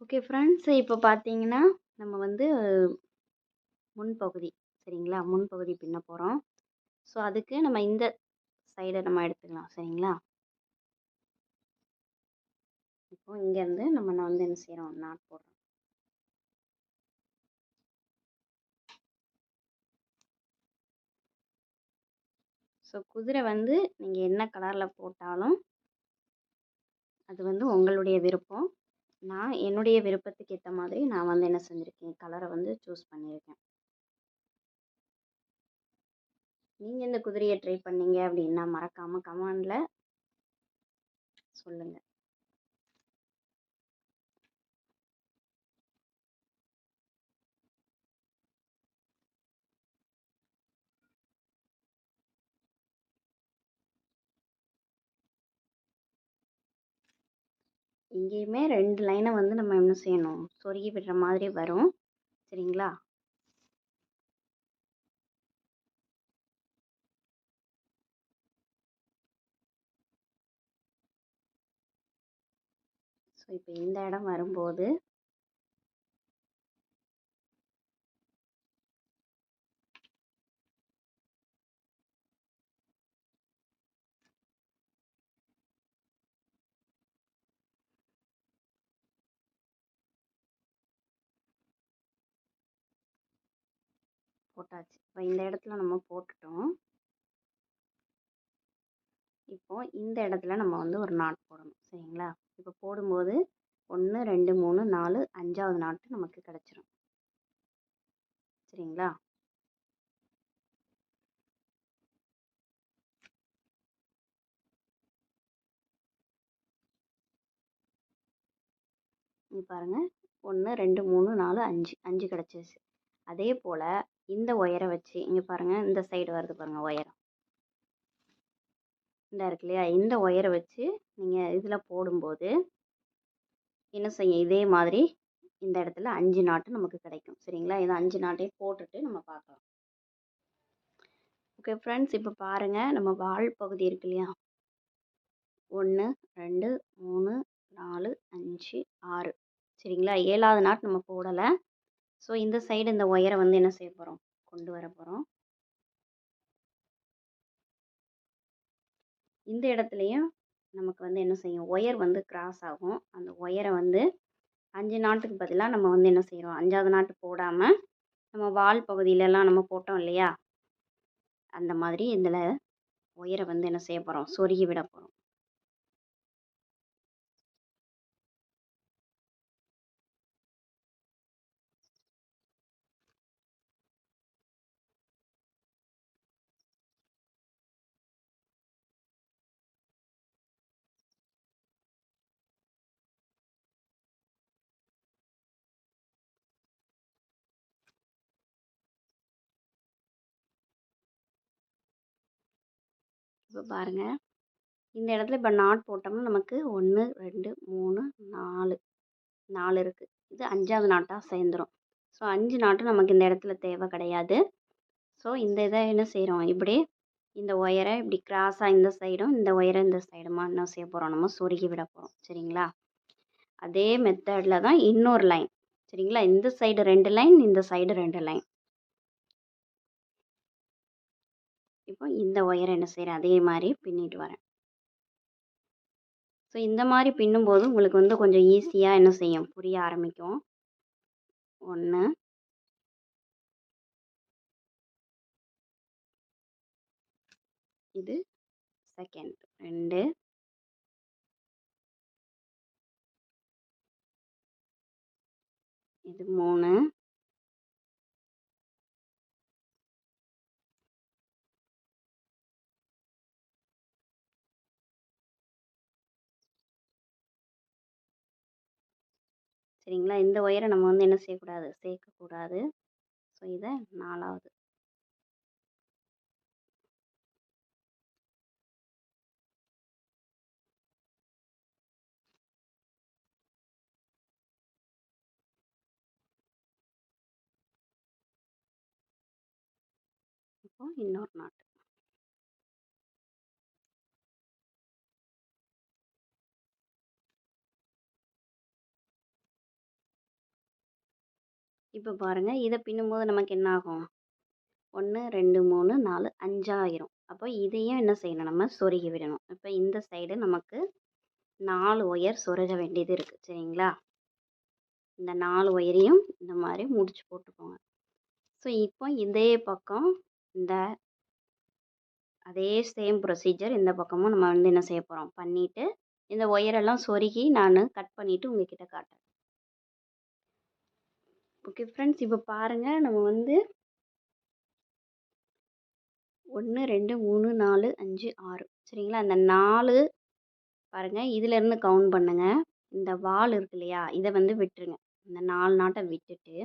Okay friends, இப்போ பார்த்தீங்கன்னா, நம்ம வந்து முன்பகுதி சரிங்களா? முன்பகுதி பின்ன போகிறோம். ஸோ, அதுக்கு நம்ம இந்த சைடை நம்ம எடுத்துக்கலாம் சரிங்களா? இப்போ இங்கேருந்து நான் வந்து என்ன செய்கிறோம், நாட் போடுறோம். ஸோ, குதிரை வந்து நீங்கள் என்ன கலரில் போட்டாலும் அது வந்து உங்களுடைய விருப்பம். நான் என்னுடைய விருப்பத்துக்கு ஏற்ற மாதிரி நான் வந்து என்ன செஞ்சுருக்கேன், கலரை வந்து சூஸ் பண்ணியிருக்கேன். நீங்கள் இந்த குதிரையை ட்ரை பண்ணீங்க அப்படின்னா மறக்காமல் கமெண்டில் சொல்லுங்கள். இங்கேயுமே 2 லைனை வந்து நம்ம என்ன செய்யணும், சொருகி விடுற மாதிரி வரும் சரிங்களா? ஸோ இப்போ இந்த இடம் வரும்போது போட்டாச்சு. இப்போ இந்த இடத்துல நம்ம போட்டுட்டோம். இப்போ இந்த இடத்துல நம்ம வந்து ஒரு நாட் போடணும் சரிங்களா? இப்போ போடும்போது 1 2 3 4 5வது நாட்டு நமக்கு கிடச்சிரும் சரிங்களா? இங்க பாருங்க, 1 2 3 4 5 5 கிடச்சிருச்சு. அதே போல் இந்த ஒயரை வச்சு இங்கே பாருங்கள், இந்த சைடு வருது பாருங்கள் ஒயர், இந்த இருக்கு இல்லையா? இந்த ஒயரை வச்சு நீங்கள் இதில் போடும்போது என்ன செய்யும், இதே மாதிரி இந்த இடத்துல 5 நாட்டு நமக்கு கிடைக்கும் சரிங்களா? இதை 5 நாட்டையும் போட்டுட்டு நம்ம பார்க்கலாம். ஓகே ஃப்ரெண்ட்ஸ், இப்போ பாருங்கள், நம்ம வால் பகுதி இருக்கு இல்லையா? 1 2 3 4 5 6 சரிங்களா? 7வது நாட் நம்ம போடலை. ஸோ இந்த சைடு இந்த ஒயரை வந்து என்ன செய்ய போகிறோம், கொண்டு வர போகிறோம். இந்த இடத்துலையும் நமக்கு வந்து என்ன செய்யும், ஒயர் வந்து கிராஸ் ஆகும். அந்த ஒயரை வந்து 5 நாட்டுக்கு பதிலாக நம்ம வந்து என்ன செய்கிறோம், 5வது நாட்டு போடாமல் நம்ம வால் பகுதியிலலாம் நம்ம போட்டோம் இல்லையா? அந்த மாதிரி இதில் ஒயரை வந்து என்ன செய்ய போகிறோம், சொருகி விட போகிறோம். இப்போ பாருங்கள், இந்த இடத்துல இப்போ நாட் போட்டோம்னா நமக்கு 1 2 3 4 4 இருக்குது. இது 5வது நாட்டாக சேர்ந்துடும். ஸோ 5 நாட்டும் நமக்கு இந்த இடத்துல தேவை கிடையாது. ஸோ இந்த இதை என்ன செய்கிறோம், இப்படி இந்த ஒயரை இப்படி கிராஸாக இந்த சைடும் இந்த ஒயரை இந்த சைடுமா என்ன செய்ய போகிறோம், நம்ம சொருகி விட போகிறோம் சரிங்களா? அதே மெத்தடில் தான் இன்னொரு லைன் சரிங்களா? இந்த சைடு 2 லைன், இந்த சைடு 2 லைன். இப்போ இந்த ஒயரை என்ன செய்கிறேன், அதே மாதிரி பின்னிட்டு வரேன். ஸோ இந்த மாதிரி பின்னும்போது உங்களுக்கு வந்து கொஞ்சம் ஈஸியாக என்ன செய்யும், புரிய ஆரம்பிக்கும். 1 இது செகண்ட், 2 இது 3 சரிங்களா? இந்த ஒயரை நம்ம வந்து என்ன செய்யக்கூடாது, சேர்க்கக்கூடாது. ஸோ இதை 4வது. இப்போ இன்னொரு நாட். இப்போ பாருங்கள், இதை பின்னும்போது நமக்கு என்ன ஆகும்? 1 2 3 4 5 ஆயிரும். அப்போ இதையும் என்ன செய்யணும்? நம்ம சொருகி விடணும். இப்போ இந்த சைடு நமக்கு 4 ஒயர் சொருக வேண்டியது இருக்குது. சரிங்களா? இந்த 4 ஒயரையும் இந்த மாதிரி முடிச்சு போட்டுக்கோங்க. ஸோ இப்போ இதே பக்கம் இந்த அதே சேம் ப்ரொசீஜர் இந்த பக்கமும் நம்ம வந்து என்ன செய்ய போகிறோம் பண்ணிவிட்டு இந்த ஒயரெல்லாம் சொருகி நான் கட் பண்ணிவிட்டு உங்ககிட்ட காட்டுறேன். ஓகே ஃப்ரெண்ட்ஸ், இப்போ பாருங்கள், நம்ம வந்து 1 2 3 4 5 6 சரிங்களா? இந்த 4 பாருங்கள், இதிலேருந்து கவுண்ட் பண்ணுங்கள். இந்த வால் இருக்கு இல்லையா, இதை வந்து விட்டுருங்க. இந்த 4 நாட்டை விட்டுட்டு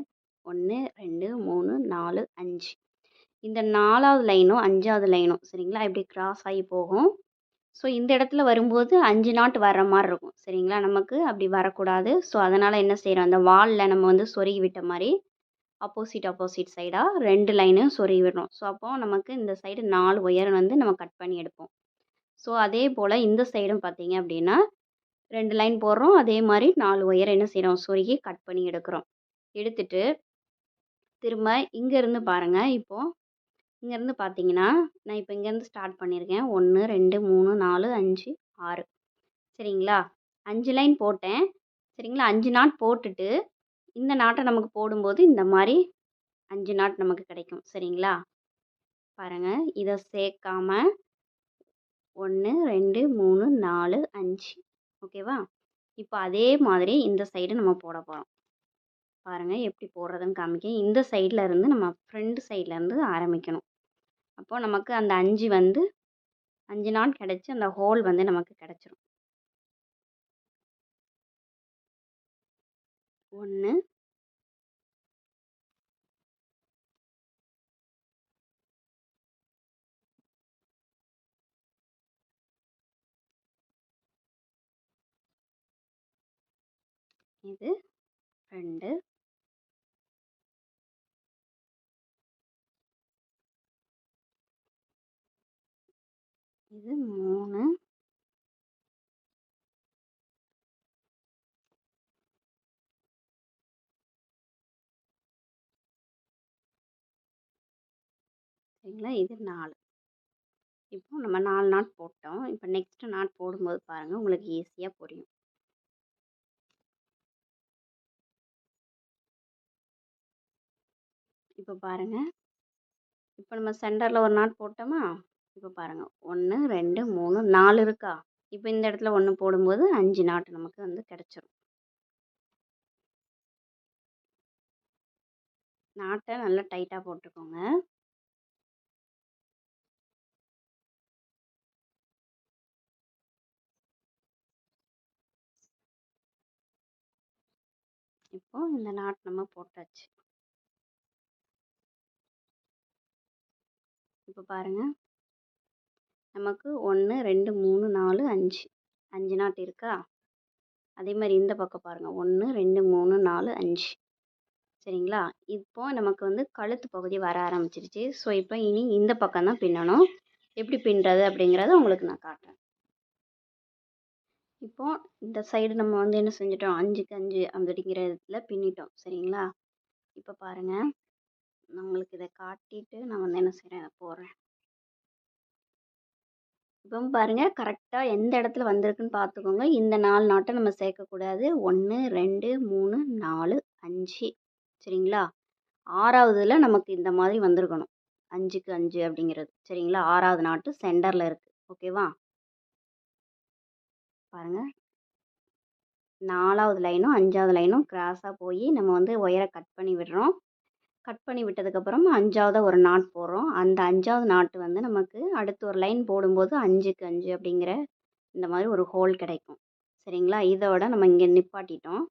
1 2 3 4 5 இந்த 4வது லைனும் 5வது லைனும் சரிங்களா இப்படி கிராஸ் ஆகி போகும். ஸோ இந்த இடத்துல வரும்போது 5 நாட் வர்ற மாதிரி இருக்கும். சரிங்களா? நமக்கு அப்படி வரக்கூடாது. ஸோ அதனால் என்ன செய்கிறோம், அந்த வாலில் நம்ம வந்து சொருகி விட்ட மாதிரி ஆப்போசிட் சைடாக 2 லைனையும் சொருகி விடுறோம். ஸோ அப்போது நமக்கு இந்த சைடு 4 ஒயர் வந்து நம்ம கட் பண்ணி எடுப்போம். ஸோ அதே போல் இந்த சைடும் பார்த்தீங்க அப்படின்னா 2 லைன் போடுறோம். அதே மாதிரி 4 ஒயர் என்ன செய்கிறோம், சொருகி கட் பண்ணி எடுக்கிறோம். எடுத்துட்டு திரும்ப இங்கேருந்து பாருங்கள். இப்போது இங்கேருந்து பார்த்தீங்கன்னா, நான் இப்போ இங்கேருந்து ஸ்டார்ட் பண்ணியிருக்கேன். 1 2 3 4 5 6 சரிங்களா? 5 லைன் போட்டேன். சரிங்களா? 5 நாட் போட்டுட்டு இந்த நாட்டை நமக்கு போடும்போது இந்த மாதிரி 5 நாட் நமக்கு கிடைக்கும். சரிங்களா? பாருங்கள், இதை சேர்க்காம 1 2 3 4 5 ஓகேவா? இப்போ அதே மாதிரி இந்த சைடு நம்ம போட போகிறோம். பாருங்கள் எப்படி போடுறதுன்னு காமிக்கேன். இந்த சைடில் இருந்து நம்ம ஃப்ரண்ட் சைட்லேருந்து ஆரம்பிக்கணும். அப்போது நமக்கு அந்த 5 வந்து 5 நாட் கிடச்சி அந்த ஹோல் வந்து நமக்கு கிடச்சிரும். 1 இது 2 இது 3 சரிங்களா? இது 4. இப்போ நம்ம 4 நாட் போட்டோம். இப்போ நெக்ஸ்ட் நாட் போடும்போது பாருங்கள், உங்களுக்கு ஈஸியாக புரியும். இப்போ பாருங்கள், இப்போ நம்ம சென்டரில் ஒரு நாட் போட்டோமா? இப்போ பாருங்கள் 1 2 3 4 இருக்கா? இப்போ இந்த இடத்துல 1 போடும்போது 5 நாட் நமக்கு வந்து கிடச்சிரும். நாட்டை நல்லா டைட்டாக போட்டுக்கோங்க. இப்போ இந்த நாட் நம்ம போட்டாச்சு. இப்போ பாருங்கள், நமக்கு 1 2 3 4 5 5 நாட் இருக்கா? அதே மாதிரி இந்த பக்கம் பாருங்கள், 1 2 3 4 5 சரிங்களா? இப்போ நமக்கு வந்து கழுத்து பகுதி வர ஆரம்பிச்சிருச்சு. ஸோ இப்போ இனி இந்த பக்கம் தான் பின்னணும். எப்படி பின்னுறது அப்படிங்கிறத உங்களுக்கு நான் காட்டுறேன். இப்போ இந்த சைடு நம்ம வந்து என்ன செஞ்சிட்டோம், 5க்கு 5 அப்படிங்கிற இடத்துல பின்னிட்டோம். சரிங்களா? இப்போ பாருங்கள், நான் உங்களுக்கு இதை காட்டிட்டு நான் வந்து என்ன செய்கிறேன், இதை போடுறேன். இப்போ பாருங்கள், கரெக்டாக எந்த இடத்துல வந்திருக்குன்னு பார்த்துக்கோங்க. இந்த 4 நாட்டை நம்ம சேர்க்கக்கூடாது. 1 2 3 4 5 சரிங்களா? 6வதுல நமக்கு இந்த மாதிரி வந்திருக்கணும். 5க்கு 5 அப்படிங்கிறது. சரிங்களா? 6வது நாட்டு சென்டரில் இருக்குது. ஓகேவா? பாருங்கள், 4வது லைனும் 5வது லைனும் கிராஸாக போய் நம்ம வந்து ஒயரை கட் பண்ணி விடுறோம். கட் பண்ணி விட்டதுக்கப்புறம் 5வது ஒரு நாட் போடுறோம். அந்த 5வது நாட்டு வந்து நமக்கு அடுத்து ஒரு லைன் போடும்போது 5க்கு 5 அப்படிங்கிற இந்த மாதிரி ஒரு ஹோல் கிடைக்கும். சரிங்களா? இதோட நம்ம இங்கே நிப்பாட்டிட்டோம்.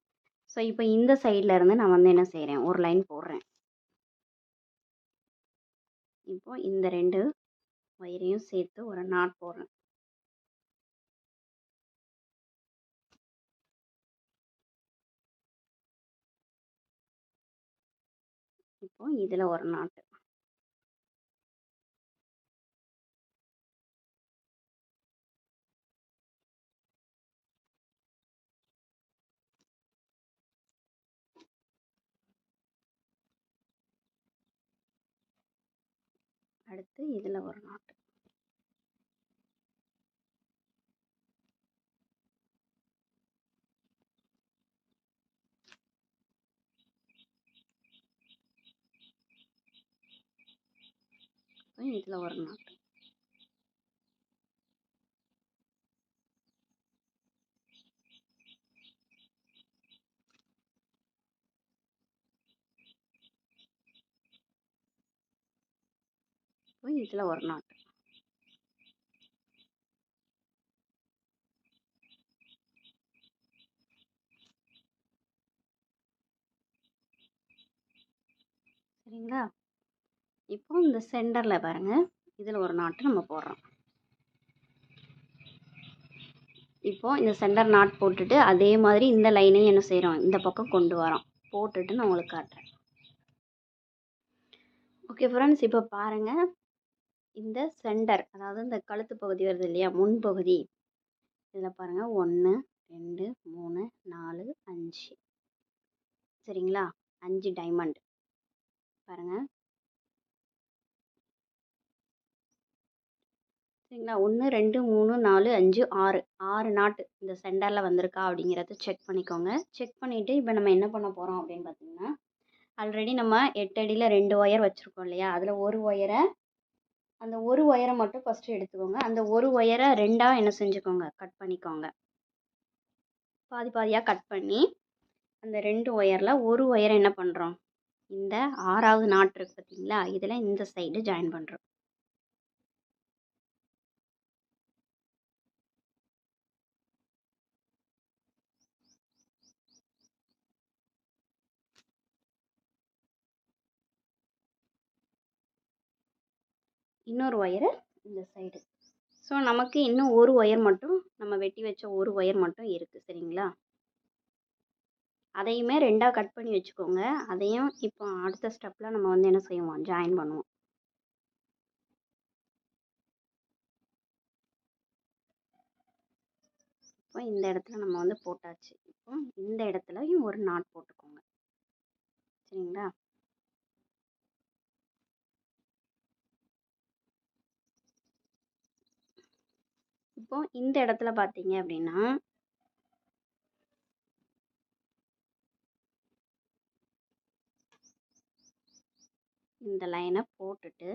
ஸோ இப்போ இந்த சைடில் இருந்து நான் வந்து என்ன செய்கிறேன், ஒரு லைன் போடுறேன். இப்போ இந்த 2 ஒயரையும் சேர்த்து ஒரு நாட் போடுறேன். இப்போ இதில் ஒரு நாட்டு. அடுத்து இதில் ஒரு நாட்டு. இதில் ஒரு நாட்டு. இதில் ஒரு நாட்டு. சரிங்களா? இப்போ இந்த சென்டரில் பாருங்கள், இதில் ஒரு நாட்டு நம்ம போடுறோம். இப்போது இந்த சென்டர் நாட் போட்டுட்டு அதே மாதிரி இந்த லைனையும் என்ன செய்கிறோம், இந்த பக்கம் கொண்டு வரோம். போட்டுட்டு நான் உங்களுக்கு காட்டுறேன். ஓகே ஃப்ரெண்ட்ஸ், இப்போ பாருங்கள், இந்த சென்டர், அதாவது இந்த கழுத்து பகுதி வருது இல்லையா, முன்பகுதி, இதில் பாருங்கள் 1 2 3 4 5. சரிங்களா? 5 டைமண்ட் பாருங்கள். சரிங்களா? 1 2 3 4 5 6 6 நாட்டு இந்த சென்டரில் வந்திருக்கா அப்படிங்கிறத செக் பண்ணிக்கோங்க. செக் பண்ணிவிட்டு இப்போ நம்ம என்ன பண்ண போகிறோம் அப்படின்னு பார்த்தீங்கன்னா, ஆல்ரெடி நம்ம 8 அடியில் 2 ஒயர் வச்சுருக்கோம் இல்லையா, அதில் ஒரு ஒயரை, அந்த ஒரு ஒயரை மட்டும் ஃபஸ்ட்டு எடுத்துக்கோங்க. அந்த ஒரு ஒயரை 2ஆக என்ன செஞ்சுக்கோங்க, கட் பண்ணிக்கோங்க. பாதி பாதியாக கட் பண்ணி அந்த 2 ஒயரில் ஒரு ஒயரை என்ன பண்ணுறோம், இந்த 6ஆவது நாட்டு இருக்குது பார்த்தீங்களா, இதில் இந்த சைடு ஜாயின் பண்ணுறோம். இன்னொரு ஒயரு இந்த சைடு. ஸோ நமக்கு இன்னும் ஒரு ஒயர் மட்டும், நம்ம வெட்டி வச்ச ஒரு ஒயர் மட்டும் இருக்குது. சரிங்களா? அதையுமே 2ஆக கட் பண்ணி வச்சுக்கோங்க. அதையும் இப்போ அடுத்த ஸ்டெப்பில் நம்ம வந்து என்ன செய்வோம், ஜாயின் பண்ணுவோம். இப்போ இந்த இடத்துல நம்ம வந்து போட்டாச்சு. இப்போ இந்த இடத்துலையும் ஒரு நாட் போட்டுக்கோங்க. சரிங்களா? இப்போ இந்த இடத்துல பார்த்தீங்க அப்படின்னா, இந்த லைனை போட்டுட்டு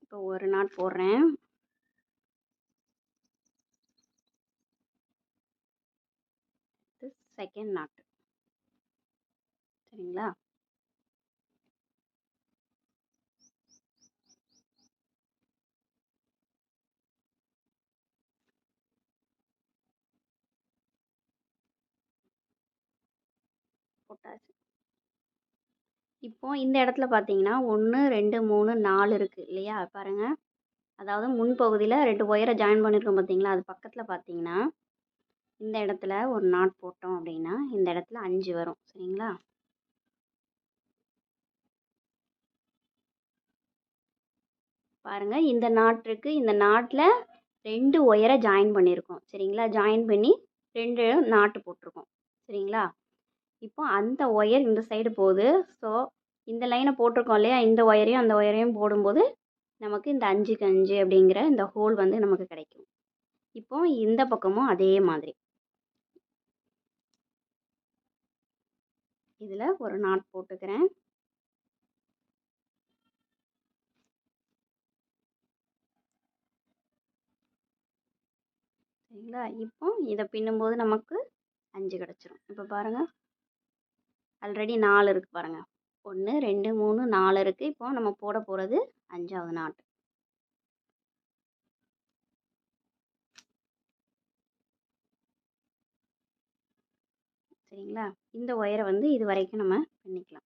இப்போ ஒரு நாட் போடுறேன். இது செகண்ட் நாட். சரிங்களா? போட்டாச்சு. இப்போ இந்த இடத்துல பார்த்தீங்கன்னா 1 2 3 4 இருக்குது இல்லையா, பாருங்கள். அதாவது முன்பகுதியில் 2 ஒயரை ஜாயின் பண்ணியிருக்கோம் பார்த்தீங்களா, அது பக்கத்தில் பார்த்தீங்கன்னா இந்த இடத்துல ஒரு நாட் போட்டோம் அப்படின்னா இந்த இடத்துல 5 வரும். சரிங்களா? பாருங்கள், இந்த நாட்டுக்கு இந்த நாட்டில் 2 ஒயரை ஜாயின் பண்ணியிருக்கோம். சரிங்களா? ஜாயின் பண்ணி 2 நாட்டு போட்டிருக்கோம். சரிங்களா? இப்போ அந்த ஒயர் இந்த சைடு போகுது. ஸோ இந்த லைனை போட்டிருக்கோம் இல்லையா, இந்த ஒயரையும் அந்த ஒயரையும் போடும்போது நமக்கு இந்த 5க்கு 5 அப்படிங்கிற இந்த ஹோல் வந்து நமக்கு கிடைக்கும். இப்போ இந்த பக்கமும் அதே மாதிரி இதில் ஒரு நாட் போட்டுக்கிறேன். சரிங்களா? இப்போ இதை பின்னும்போது நமக்கு 5 கிடச்சிரும். இப்போ பாருங்கள், ஆல்ரெடி 4 இருக்குது பாருங்கள். 1 2 3 4 இருக்குது. இப்போ நம்ம போட போகிறது 5ஆவது நாட். சரிங்களா? இந்த ஒயரை வந்து இது வரைக்கும் நம்ம பின்னிக்கலாம்.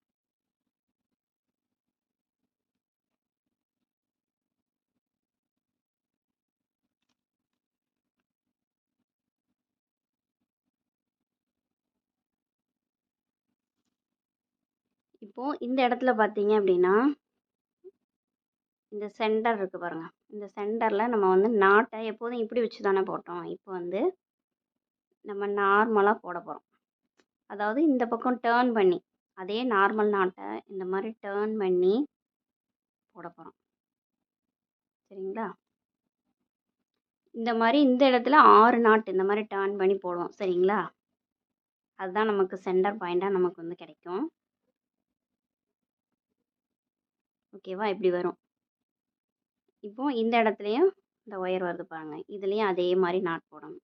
இப்போது இந்த இடத்துல பார்த்தீங்க அப்படின்னா இந்த சென்டர் இருக்குது பாருங்கள். இந்த சென்டரில் நம்ம வந்து நாட்டை எப்போதும் இப்படி வச்சு தானே போட்டோம். இப்போ வந்து நம்ம நார்மலாக போட போகிறோம். அதாவது இந்த பக்கம் டேர்ன் பண்ணி, அதே நார்மல் நாட்டை இந்த மாதிரி டேர்ன் பண்ணி போட போகிறோம். சரிங்களா? இந்த மாதிரி இந்த இடத்துல 6 நாட்டு இந்த மாதிரி டேர்ன் பண்ணி போடுவோம். சரிங்களா? அதுதான் நமக்கு சென்டர் பாயிண்ட்டாக நமக்கு வந்து கிடைக்கும். ஓகேவா? இப்படி வரும். இப்போ இந்த இடத்துலையும் இந்த ஒயர் வருது பாருங்க. இதுலேயும் அதே மாதிரி நாட் போடணும்.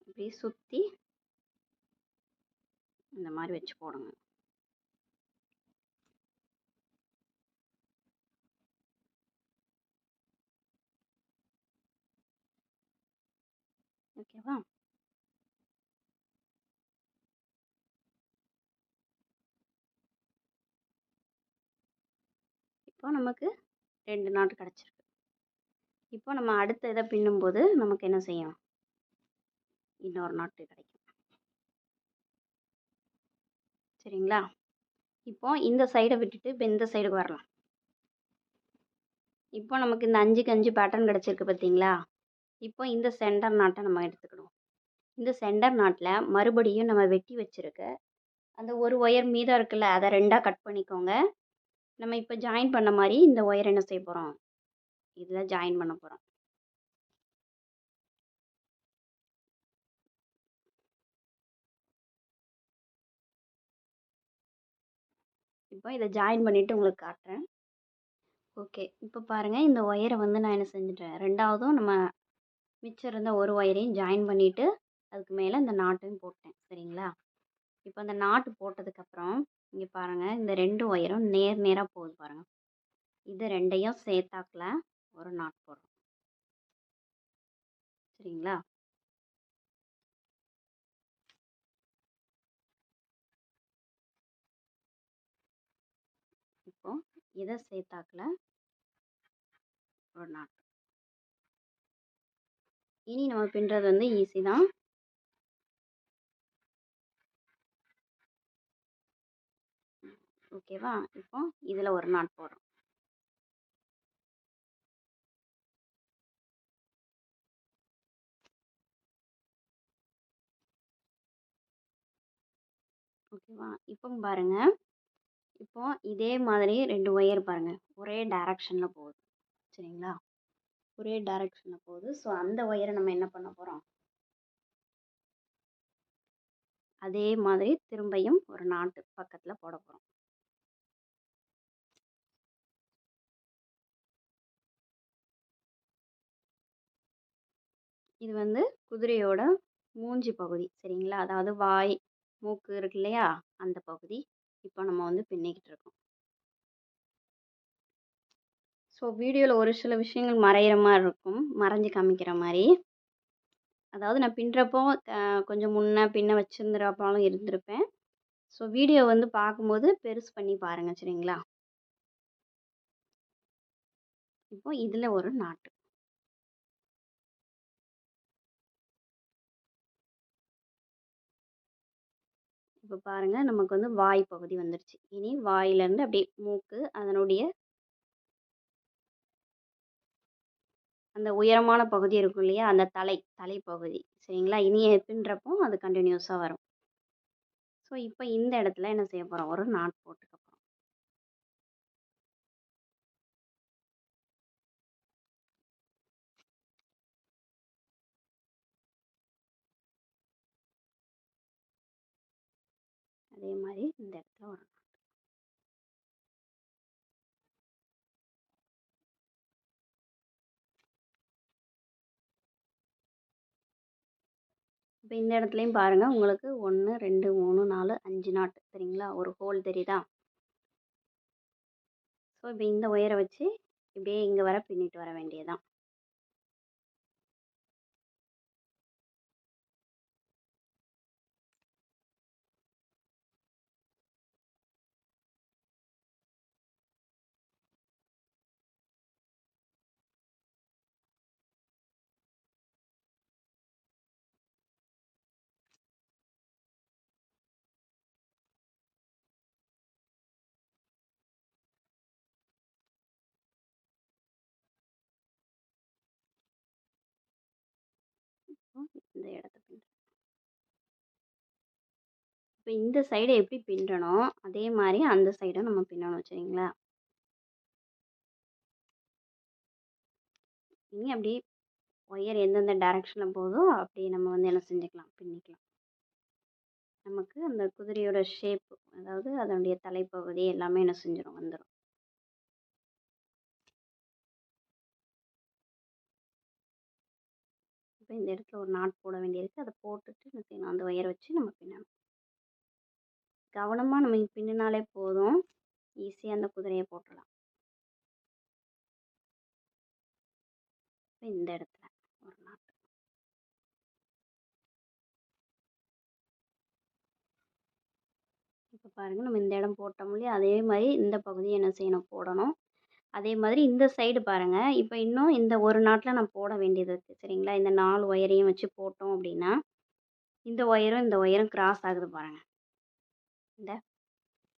இப்படி சுற்றி இந்த மாதிரி வச்சு போடுங்க. ஓகேவா? இப்போ நமக்கு 2 நாட்டு கிடச்சிருக்கு. இப்போ நம்ம அடுத்த இதை பின்னும்போது நமக்கு என்ன செய்யும்? இன்னொரு நாட்டு கிடைக்கும். சரிங்களா? இப்போ இந்த சைடை விட்டுட்டு இப்போ இந்த சைடுக்கு வரலாம். இப்போ நமக்கு இந்த 5க்கு 5 பேட்டர்ன் கிடச்சிருக்கு பார்த்தீங்களா? இப்போ இந்த சென்டர் நாட்டை நம்ம எடுத்துக்கணும். இந்த சென்டர் நாட்டில் மறுபடியும் நம்ம வெட்டி வச்சிருக்க அந்த ஒரு ஒயர் மீதம் இருக்குல்ல, அதை 2ஆ கட் பண்ணிக்கோங்க. நம்ம இப்போ ஜாயின் பண்ண மாதிரி இந்த ஒயர் என்ன செய்ய போகிறோம்? இதில் ஜாயின் பண்ண போகிறோம். இப்போ இதை ஜாயின் பண்ணிவிட்டு உங்களுக்கு காட்டுறேன். ஓகே, இப்போ பாருங்கள், இந்த ஒயரை வந்து நான் என்ன செஞ்சுட்டேன், 2ஆவதும் நம்ம மிச்சம் இருந்த ஒரு ஒயரையும் ஜாயின் பண்ணிவிட்டு அதுக்கு மேலே இந்த நாட்டையும் போட்டேன். சரிங்களா? இப்போ அந்த நாட்டு போட்டதுக்கப்புறம் இங்கே பாருங்கள், இந்த 2 ஒயரும் நேராக போகுது பாருங்கள். இது 2ஐயும் சேர்த்தாக்கில் ஒரு நாட் போடுறோம். சரிங்களா? இப்போ இதை சேர்த்தாக்கில் ஒரு நாட். இனி நம்ம பின்னுறது வந்து ஈஸி தான். ஓகேவா? இப்போ இதில் ஒரு நாட் போடுறோம். ஓகேவா? இப்போ பாருங்க, இப்போ இதே மாதிரி 2 ஒயர் பாருங்க, ஒரே டைரக்ஷனில் போகுது. சரிங்களா? ஒரே டைரக்ஷனில் போகுது. ஸோ அந்த ஒயரை நம்ம என்ன பண்ண போகிறோம்? அதே மாதிரி திரும்பியும் ஒரு நாட்டு பக்கத்தில் போட போகிறோம். இது வந்து குதிரையோட மூஞ்சி பகுதி. சரிங்களா? அதாவது வாய், மூக்கு இருக்கு இல்லையா, அந்த பகுதி இப்போ நம்ம வந்து பின்னிக்கிட்டு இருக்கோம். ஸோ வீடியோவில் ஒரு சில விஷயங்கள் மறையிற மாதிரி இருக்கும், மறைஞ்சு காமிக்கிற மாதிரி. அதாவது நான் பின்னுறப்போ கொஞ்சம் முன்ன பின்ன வச்சுருந்துறப்பாலும் இருந்திருப்பேன். ஸோ வீடியோ வந்து பார்க்கும்போது பெருசு பண்ணி பாருங்கள். சரிங்களா? இப்போ இதில் ஒரு நாட்டு. இப்போ பாருங்கள், நமக்கு வந்து வாய் பகுதி வந்துருச்சு. இனி வாயிலேருந்து அப்படியே மூக்கு, அதனுடைய அந்த உயரமான பகுதி இருக்கும் இல்லையா, அந்த தலைப்பகுதி. சரிங்களா? இனி பின்னுறப்போ அது கண்டினியூஸாக வரும். ஸோ இப்போ இந்த இடத்துல என்ன செய்ய போகிறோம்? ஒரு நாட் போட்டுக்க போகிறோம். அதே மாதிரி இந்த இடத்துல ஒரு நாட். இப்போ இந்த இடத்துலையும் பாருங்கள், உங்களுக்கு 1 2 3 4 5 நாட்டு. சரிங்களா? ஒரு ஹோல் தெரியுதா? ஸோ இப்போ இந்த ஒயரை வச்சு இப்படியே இங்கே வர பின்னிட்டு வர வேண்டியதுதான். இந்த சைட எப்படி பின்னனோ அதே மாதிரி அந்த சைடும் நம்ம பின்னணும் சரிங்களா. இனி அப்படியே ஒயர் எந்தெந்த டைரக்ஷனில் போதோ அப்படி நம்ம வந்து என்ன செஞ்சுக்கலாம், பின்னிக்கலாம். நமக்கு அந்த குதிரையோட ஷேப், அதாவது அதனுடைய தலைப்பகுதி எல்லாமே என்ன செஞ்சிடும், வந்துடும். இப்போ இந்த இடத்துல ஒரு நாட் போட வேண்டியிருக்கு. அதை போட்டுட்டு என்ன செய்யணும், அந்த ஒயரை வச்சு நம்ம பின்னணும். கவனமாக நம்ம பின்னினாலே போதும், ஈஸியாக அந்த குதிரையை போட்டுடலாம். இப்போ இந்த இடத்துல ஒரு நாட். இப்போ பாருங்கள், நம்ம இந்த இடம் போட்டோம் இல்லையா, அதே மாதிரி இந்த பகுதியை என்ன செய்யணும், போடணும். அதே மாதிரி இந்த சைடு பாருங்கள், இப்போ இன்னும் இந்த ஒரு நாட்டில் நான் போட வேண்டியது இருக்குது சரிங்களா. இந்த 4 ஒயரையும் வச்சு போட்டோம் அப்படின்னா இந்த ஒயரும் கிராஸ் ஆகுது பாருங்கள். இந்த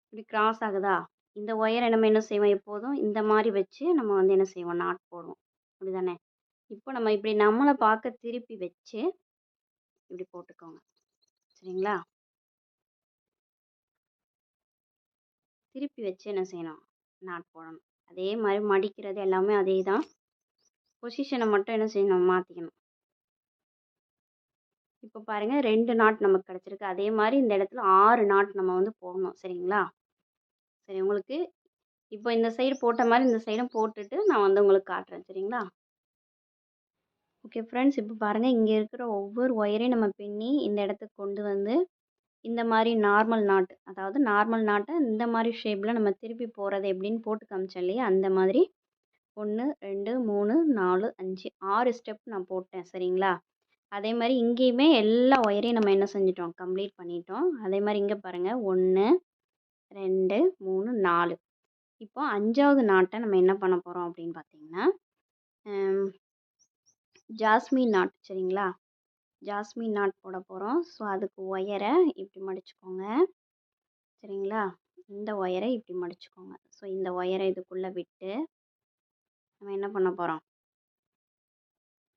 இப்படி கிராஸ் ஆகுதா, இந்த ஒயரை நம்ம என்ன செய்வோம், எப்போதும் இந்த மாதிரி வச்சு நம்ம வந்து என்ன செய்வோம், நாட் போடுவோம். அப்படி தானே. இப்போ நம்ம இப்படி நம்மளை பார்க்க திருப்பி வச்சு இப்படி போட்டுக்கோங்க சரிங்களா. திருப்பி வச்சு என்ன செய்யணும், நாட் போடணும். அதே மாதிரி மடிக்கிறது எல்லாமே அதே தான். பொசிஷனை மட்டும் என்ன செய்யணும், மாற்றிக்கணும். இப்போ பாருங்கள், 2 நாட் நமக்கு கிடச்சிருக்கு. அதே மாதிரி இந்த இடத்துல 6 நாட் நம்ம வந்து போடணும் சரிங்களா. சரி, உங்களுக்கு இப்போ இந்த சைடு போட்ட மாதிரி இந்த சைடும் போட்டுட்டு நான் வந்து உங்களுக்கு காட்டுறேன் சரிங்களா. ஓகே ஃப்ரெண்ட்ஸ், இப்போ பாருங்கள், இங்கே இருக்கிற ஒவ்வொரு ஒயரையும் நம்ம பின்னி இந்த இடத்துக்கு கொண்டு வந்து இந்த மாதிரி நார்மல் நாட், அதாவது நார்மல் நாட்டை இந்த மாதிரி ஷேப்பில் நம்ம திருப்பி போகிறது எப்படின்னு போட்டு காமிச்சேன் இல்லையா, அந்த மாதிரி 1 2 3 4 5 6 ஸ்டெப் நான் போட்டேன் சரிங்களா. அதே மாதிரி இங்கேயுமே எல்லா ஒயரையும் நம்ம என்ன செஞ்சிட்டோம், கம்ப்ளீட் பண்ணிட்டோம். அதே மாதிரி இங்கே பாருங்கள், 1 2 3 4. இப்போ 5வது நாட்டை நம்ம என்ன பண்ண போகிறோம் அப்படின்னு பார்த்தீங்கன்னா, ஜாஸ்மின் நாட் சரிங்களா. ஜாஸ்மின் நாட் போட போகிறோம். ஸோ அதுக்கு ஒயரை இப்படி மடிச்சுக்கோங்க சரிங்களா. இந்த ஒயரை இப்படி மடிச்சுக்கோங்க. ஸோ இந்த ஒயரை இதுக்குள்ளே விட்டு நம்ம என்ன பண்ண போகிறோம்,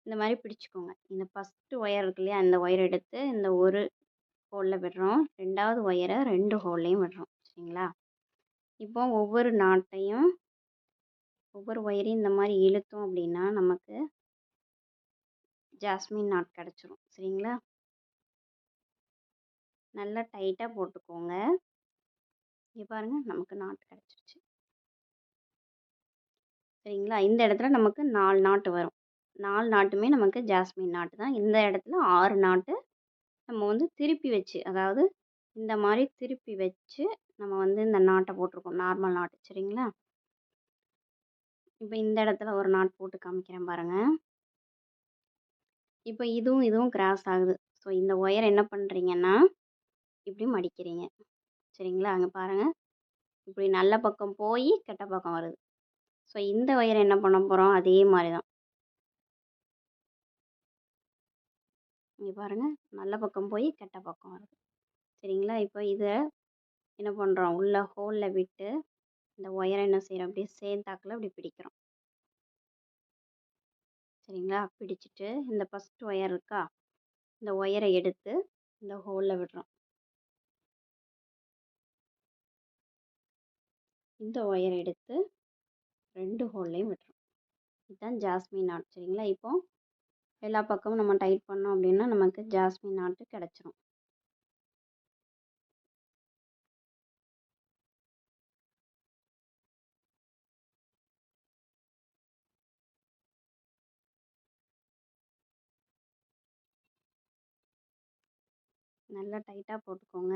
இந்த மாதிரி பிடிச்சிக்கோங்க. இந்த ஃபஸ்ட்டு ஒயர் இருக்கு இல்லையா, அந்த ஒயர் எடுத்து இந்த ஒரு ஹோலில் விடுறோம். 2வது ஒயரை 2 ஹோல்லையும் விடுறோம் சரிங்களா. இப்போ ஒவ்வொரு நாட்டையும் ஒவ்வொரு ஒயரையும் இந்த மாதிரி இழுத்தோம் அப்படின்னா நமக்கு ஜாஸ்மின் நாட் கிடச்சிரும் சரிங்களா. நல்லா டைட்டாக போட்டுக்கோங்க. இங்கே பாருங்கள், நமக்கு நாட் கிடச்சிருச்சு சரிங்களா. இந்த இடத்துல நமக்கு 4 நாட்டு வரும். 4 நாட்டுமே நமக்கு ஜாஸ்மின் நாட்டு தான். இந்த இடத்துல 6 நாட்டு நம்ம வந்து திருப்பி வச்சு, அதாவது இந்த மாதிரி திருப்பி வச்சு நம்ம வந்து இந்த நாட்டை போட்டிருக்கோம், நார்மல் நாட்டு சரிங்களா. இப்போ இந்த இடத்துல ஒரு நாட் போட்டு காமிக்கிறேன் பாருங்கள். இப்போ இதுவும் கிராஸ் ஆகுது. ஸோ இந்த ஒயர் என்ன பண்ணுறீங்கன்னா இப்படி மடிக்கிறீங்க சரிங்களா. அங்கே பாருங்கள், இப்படி நல்ல பக்கம் போய் கெட்ட பக்கம் வருது. ஸோ இந்த ஒயரை என்ன பண்ண போகிறோம், அதே மாதிரி தான். இங்கே பாருங்கள், நல்ல பக்கம் போய் கெட்ட பக்கம் வருது சரிங்களா. இப்போ இதை என்ன பண்ணுறோம், உள்ள ஹோலில் விட்டு இந்த ஒயரை என்ன செய்கிறோம், அப்படியே சேர்ந்தாக்கில் அப்படி பிடிக்கிறோம் சரிங்களா. பிடிச்சிட்டு இந்த ஃபஸ்ட் ஒயர் இருக்கா, இந்த ஒயரை எடுத்து இந்த ஹோலில் விடுறோம். இந்த ஒயரை எடுத்து 2 ஹோல்லையும் விட்டுரும். இதுதான் ஜாஸ்மின் நாட் சரிங்களா. இப்போ எல்லா பக்கமும் நம்ம டைட் பண்ணோம் அப்படின்னா நமக்கு ஜாஸ்மின் நாட்டு கிடச்சிரும். நல்லா டைட்டாக போட்டுக்கோங்க.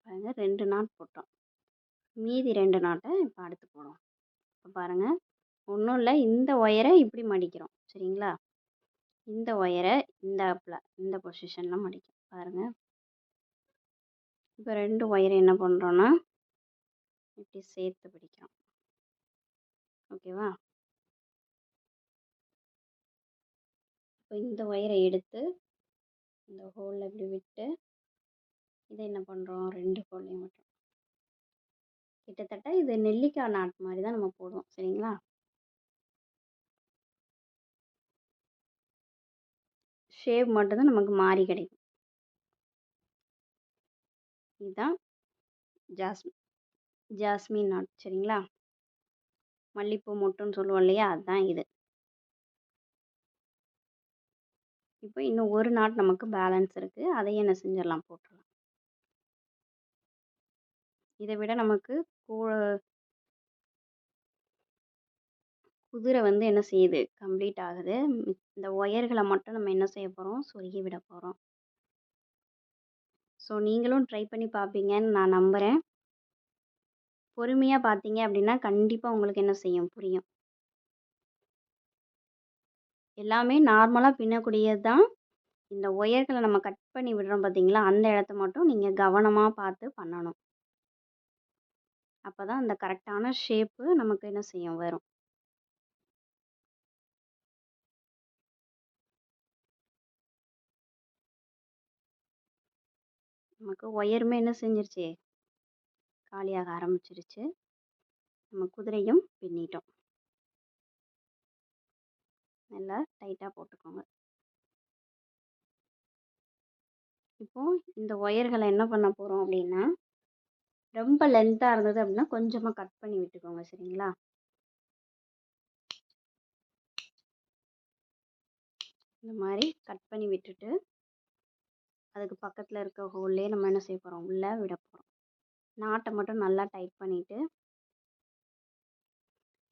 பாருங்கள், 2 நாட் போட்டோம். மீதி 2 நாட்டை இப்போ அடுத்து போடுவோம். இப்போ பாருங்கள், ஒன்றும் இல்லை, இந்த ஒயரை இப்படி மடிக்கிறோம் சரிங்களா. இந்த ஒயரை இந்த ஆப்பில் இந்த பொசிஷனில் மடிக்கும் பாருங்கள். இப்போ 2 ஒயரை என்ன பண்ணுறோன்னா இப்படி சேர்த்து பிடிக்கிறோம். ஓகேவா. இப்போ இந்த ஒயரை எடுத்து இந்த ஹோலில் இப்படி விட்டு இதை என்ன பண்ணுறோம், 2 ஹோல்லையும் விட்டுறோம். கிட்டத்தட்ட இது நெல்லிக்காய் நாட் மாதிரி தான் நம்ம போடுவோம் சரிங்களா. ஷேப் மட்டும்தான் நமக்கு மாறி கிடைக்கும். இதுதான் ஜாஸ்மின் ஜாஸ்மின் நாட் சரிங்களா. மல்லிப்பூ மொட்டுன்னு சொல்லுவோம் இல்லையா, அதுதான் இது. இப்போ இன்னும் ஒரு நாட் நமக்கு பேலன்ஸ் இருக்குது, அதையும் என்ன செஞ்சிடலாம், போட்டுடலாம். இதை விட நமக்கு குதிரை வந்து என்ன செய்யுது, கம்ப்ளீட் ஆகுது. இந்த ஒயர்களை மட்டும் நம்ம என்ன செய்ய போகிறோம், சொருகி விட போகிறோம். ஸோ நீங்களும் ட்ரை பண்ணி பார்ப்பீங்கன்னு நான் நம்புகிறேன். பொறுமையாக பார்த்தீங்க அப்படின்னா கண்டிப்பாக உங்களுக்கு என்ன செய்யும், புரியும். எல்லாமே நார்மலாக பின்னக்கூடியது தான். இந்த ஒயர்களை நம்ம கட் பண்ணி விடுறோம் பார்த்தீங்களா, அந்த இடத்த மட்டும் நீங்கள் கவனமாக பார்த்து பண்ணணும். அப்போ தான் அந்த கரெக்டான ஷேப்பு நமக்கு என்ன செய்யும், வரும். நமக்கு ஒயருமே என்ன செஞ்சிருச்சு, காலியாக ஆரம்பிச்சிருச்சு. நம்ம குதிரையும் பின்னிட்டோம். நல்லா டைட்டாக போட்டுக்கோங்க. இப்போது இந்த ஒயர்களை என்ன பண்ண போகிறோம் அப்படின்னா, ரொம்ப லென்த்தாக இருந்தது அப்படின்னா கொஞ்சமாக கட் பண்ணி விட்டுக்கோங்க சரிங்களா. இந்த மாதிரி கட் பண்ணி விட்டுட்டு அதுக்கு பக்கத்தில் இருக்க ஹோல்லே நம்ம என்ன செய்ய போகிறோம், உள்ளே விட போகிறோம். நாட்டை மட்டும் நல்லா டைட் பண்ணிவிட்டு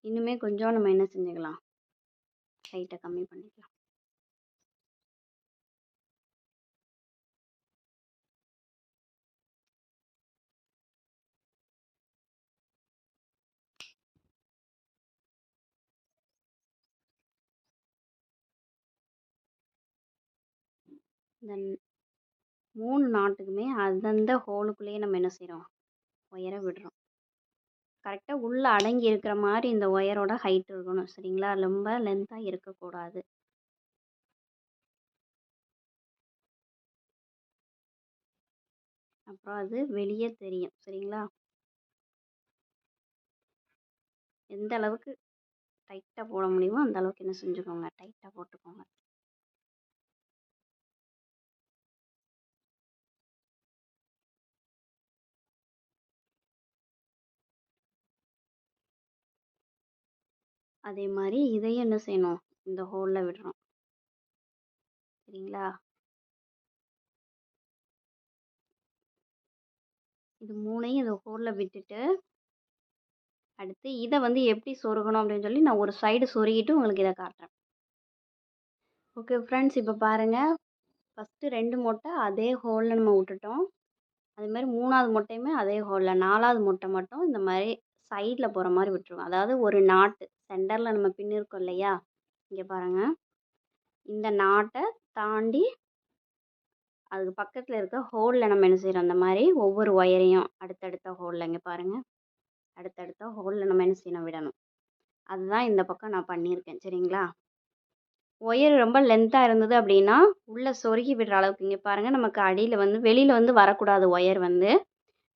இன்னுமே கொஞ்சம் நம்ம என்ன செஞ்சுக்கலாம், டைட்டை கம்மி பண்ணிக்கலாம். இந்த 3 நாட்டுக்குமே அந்தந்த ஹோலுக்குள்ளேயே நம்ம என்ன செய்கிறோம், ஒயரை விடுறோம். கரெக்டாக உள்ளே அடங்கி இருக்கிற மாதிரி இந்த ஒயரோட ஹைட் இருக்கணும் சரிங்களா, ரொம்ப லென்த்தாக இருக்கக்கூடாது. அப்புறம் அது வெளியே தெரியும் சரிங்களா. எந்த அளவுக்கு டைட்டாக போட முடியுமோ அந்த அளவுக்கு என்ன செஞ்சுக்கோங்க, டைட்டாக போட்டுக்கோங்க. அதே மாதிரி இதையும் என்ன செய்யணும், இந்த ஹோலில் விடுறோம் சரிங்களா. இது 3ஐயும் இந்த ஹோலில் விட்டுட்டு அடுத்து இதை வந்து எப்படி சொருகணும் அப்படின்னு சொல்லி நான் ஒரு சைடு சொருகிட்டு உங்களுக்கு இதை காட்டுறேன். ஓகே ஃப்ரெண்ட்ஸ், இப்போ பாருங்கள், ஃபஸ்ட்டு 2 மொட்டை அதே ஹோலில் நம்ம விட்டுட்டோம். அதே மாதிரி 3ஆவது மொட்டையுமே அதே ஹோலில், 4ஆவது மொட்டை மட்டும் இந்த மாதிரி சைடில் போகிற மாதிரி விட்டுருவோம். அதாவது ஒரு நாட்டு சென்டரில் நம்ம பின்னிருக்கோம் இல்லையா, இங்கே பாருங்கள், இந்த நாட்டை தாண்டி அதுக்கு பக்கத்தில் இருக்க ஹோலில் நம்ம என்ன செய்கிறோம், அந்த மாதிரி ஒவ்வொரு ஒயரையும் அடுத்தடுத்த ஹோலில் இங்கே பாருங்கள், அடுத்தடுத்த ஹோலில் நம்ம என்ன செய்யணும், விடணும். அதுதான் இந்த பக்கம் நான் பண்ணியிருக்கேன் சரிங்களா. ஒயர் ரொம்ப லென்த்தாக இருந்தது அப்படின்னா உள்ளே சொருகி விடுற அளவுக்கு இங்கே பாருங்கள், நமக்கு அடியில் வந்து வெளியில் வந்து வரக்கூடாது, ஒயர் வந்து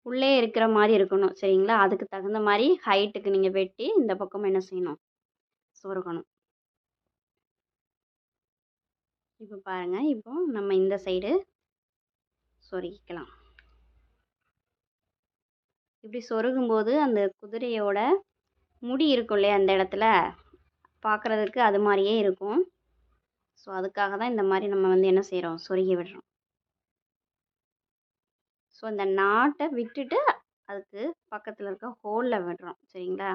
உள்ளே இருக்கிற மாதிரி இருக்கணும் சரிங்களா. அதுக்கு தகுந்த மாதிரி ஹைட்டுக்கு நீங்கள் வெட்டி இந்த பக்கம் என்ன செய்யணும், சொருகணும். இப்போ பாருங்கள், இப்போ நம்ம இந்த சைடு சொருகிக்கலாம். இப்படி சொருகும்போது அந்த குதிரையோட முடி இருக்கும் இல்லையா, அந்த இடத்துல பார்க்குறதுக்கு அது மாதிரியே இருக்கும். ஸோ அதுக்காக தான் இந்த மாதிரி நம்ம வந்து என்ன செய்கிறோம், சொருகி விடுறோம். ஸோ இந்த நாட்டை விட்டுட்டு அதுக்கு பக்கத்தில் இருக்க ஹோலில் விடுறோம் சரிங்களா.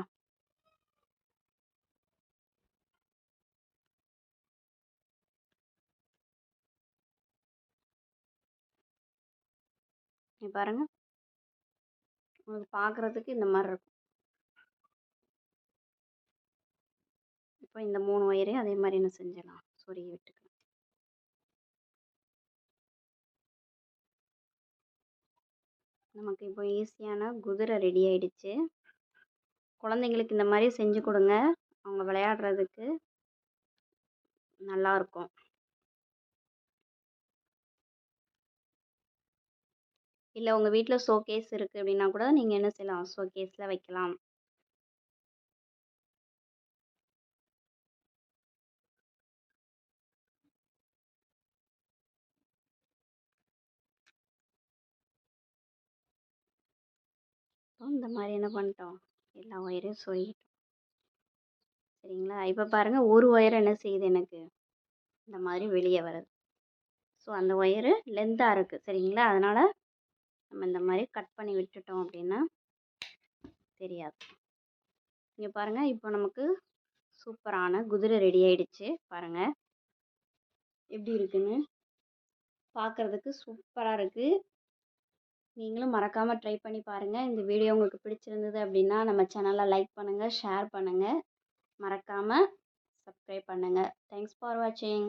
நீ பாருங்கள், உங்களுக்கு பார்க்குறதுக்கு இந்த மாதிரி இருக்கும். இப்போ இந்த 3 ஒயரையும் அதே மாதிரி என்ன செஞ்சிடலாம், சொருகி விட்டுக்கலாம். நமக்கு இப்போ ஈஸியான குதிரை ரெடி ஆயிடுச்சு. குழந்தைங்களுக்கு இந்த மாதிரி செஞ்சு கொடுங்க, அவங்க விளையாடுறதுக்கு நல்லாயிருக்கும். இல்லை உங்கள் வீட்டில் ஷோகேஸ் இருக்குது அப்படின்னா கூட நீங்கள் என்ன செய்யலாம், ஷோகேஸில் வைக்கலாம். இந்த மாதிரி என்ன பண்ணிட்டோம், எல்லா ஒயரையும் சொருகிட்டோம். சரிங்களா? இப்போ பாருங்கள், ஒரு ஒயர் என்ன செய்யுது எனக்கு இந்த மாதிரி வெளியே வருது. ஸோ அந்த ஒயரு லென்த்தாக இருக்குது. சரிங்களா? அதனால் நம்ம இந்த மாதிரி கட் பண்ணி விட்டுட்டோம் அப்படின்னா தெரியாது. இங்கே பாருங்கள், இப்போ நமக்கு சூப்பரான குதிரை ரெடி ஆயிடுச்சு. பாருங்கள் எப்படி இருக்குன்னு. பார்க்குறதுக்கு சூப்பராக இருக்குது. நீங்களும் மறக்காமல் ட்ரை பண்ணி பாருங்கள். இந்த வீடியோ உங்களுக்கு பிடிச்சிருந்தது அப்படின்னா நம்ம சேனலை லைக் பண்ணுங்கள், ஷேர் பண்ணுங்கள், மறக்காமல் சப்ஸ்கிரைப் பண்ணுங்கள். தேங்க்ஸ் ஃபார் வாட்சிங்.